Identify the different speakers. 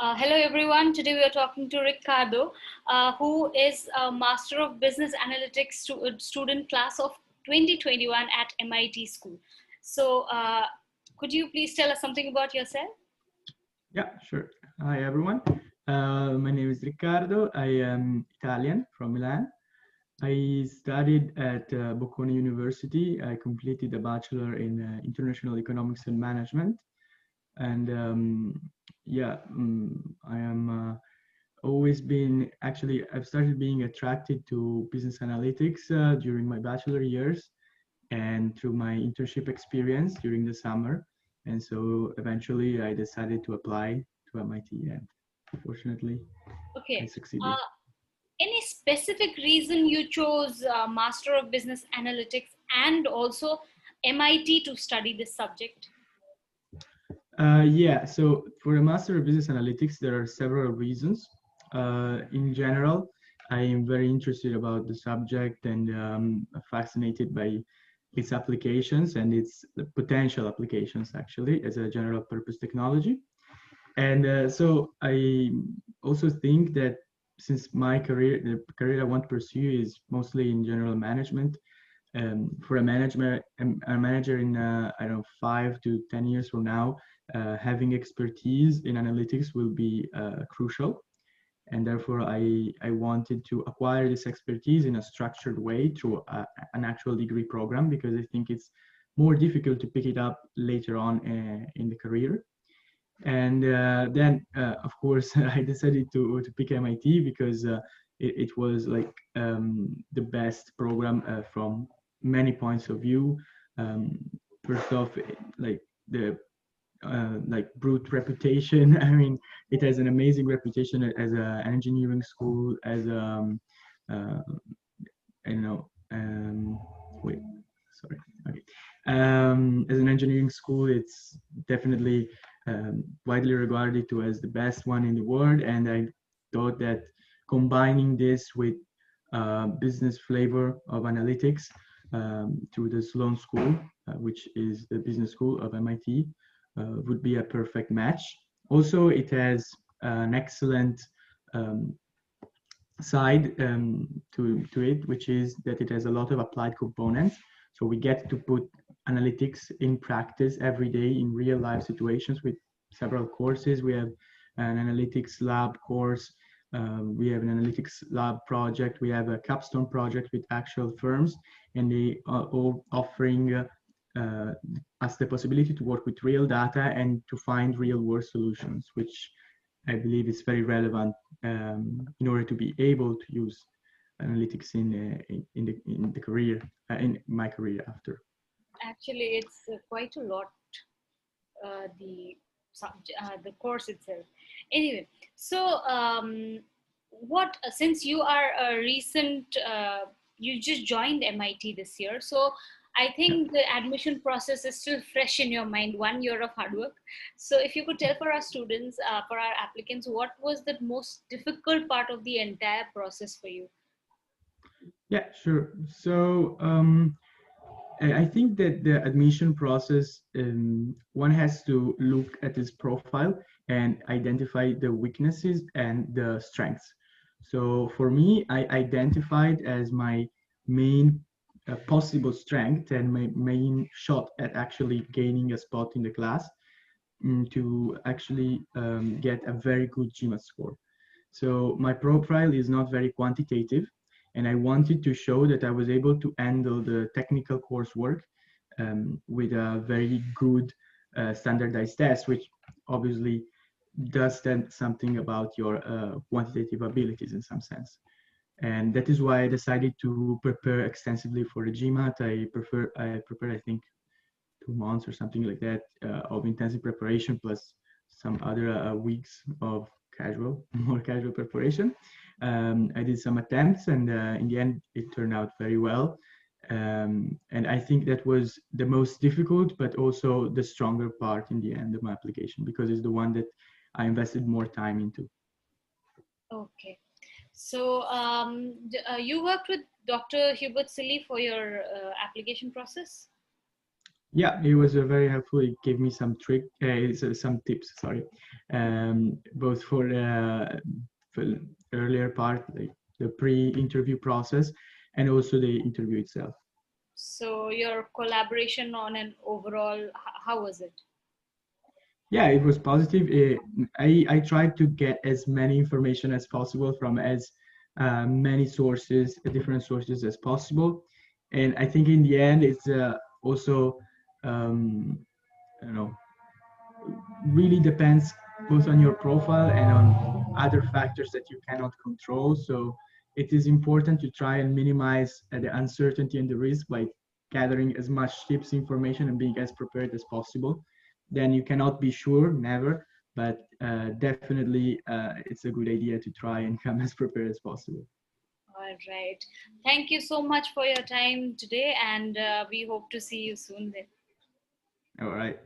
Speaker 1: Hello everyone. Today we are talking to Riccardo, who is a Master of Business Analytics student class of 2021 at MIT School. So, could you please tell us something about yourself?
Speaker 2: Yeah, sure. Hi, everyone. My name is Riccardo. I am Italian from Milan. I studied at Bocconi University. I completed a bachelor in international economics and management. And yeah, I am always been actually, I've started being attracted to business analytics during my bachelor years and through my internship experience during the summer. And so eventually I decided to apply to MIT, and fortunately I
Speaker 1: Okay.
Speaker 2: succeeded.
Speaker 1: Uh, any specific reason you chose Master of Business Analytics and also MIT to study this subject?
Speaker 2: Yeah, so for a Master of Business Analytics, there are several reasons. In general, I am very interested about the subject and fascinated by its applications and its potential applications actually as a general purpose technology. And so I also think that since my career, the career I want to pursue is mostly in general management, for a manager in I don't know 5 to 10 years from now, having expertise in analytics will be crucial. And therefore, I wanted to acquire this expertise in a structured way through an actual degree program because I think it's more difficult to pick it up later on in the career. And then, of course, I decided to pick MIT because it was like the best program from many points of view. Um, First off, like the like brute reputation. I mean, it has an amazing reputation as an engineering school, as uh, you know, wait, sorry. Okay. As an engineering school, it's definitely widely regarded to as the best one in the world. And I thought that combining this with business flavor of analytics through the Sloan School, which is the business school of MIT, would be a perfect match. Also, it has an excellent um, side to it, which is that it has a lot of applied components. So we get to put analytics in practice every day in real life situations with several courses. We have an analytics lab course. We have an analytics lab project. We have a capstone project with actual firms, and they are all offering us the possibility to work with real data and to find real world solutions, which I believe is very relevant in order to be able to use analytics in the career in my career after.
Speaker 1: Actually, it's quite a lot, the subject, the course itself. Anyway, so what since you are a recent, you just joined MIT this year, so I
Speaker 2: Yeah.
Speaker 1: think the admission process is still fresh in your mind, 1 year of hard work. So if you could tell for our students, for our applicants, what was the most difficult part of the entire process for you?
Speaker 2: Yeah, sure. So I think that the admission process, one has to look at his profile and identify the weaknesses and the strengths. So for me, I identified as my main possible strength and my main shot at actually gaining a spot in the class to actually get a very good GMAT score. So my profile is not very quantitative, and I wanted to show that I was able to handle the technical coursework with a very good standardized test, which obviously does tell something about your quantitative abilities in some sense. And that is why I decided to prepare extensively for the GMAT. I prepared, I think, 2 months or something like that of intensive preparation plus some other weeks of more casual preparation. I did some attempts, and in the end, it turned out very well. And I think that was the most difficult, but also the stronger part in the end of my application because it's the one that I invested more time into.
Speaker 1: Okay. So you worked with Dr. Hubert Silly for your application process?
Speaker 2: Yeah, it was very helpful. It gave me some tips, sorry, both for the earlier part, like the pre-interview process, and also the interview itself.
Speaker 1: So your collaboration on an overall, how was it?
Speaker 2: Yeah, it was positive. I tried to get as many information as possible from as many sources, different sources as possible, and I think in the end, it's also um, I don't know, really depends both on your profile and on other factors that you cannot control. So it is important to try and minimize the uncertainty and the risk by gathering as much tips, information, and being as prepared as possible. Then you cannot be sure, never, but definitely it's a good idea to try and come as prepared as possible.
Speaker 1: All right. Thank you so much for your time today, and we hope to see you soon then.
Speaker 2: All right.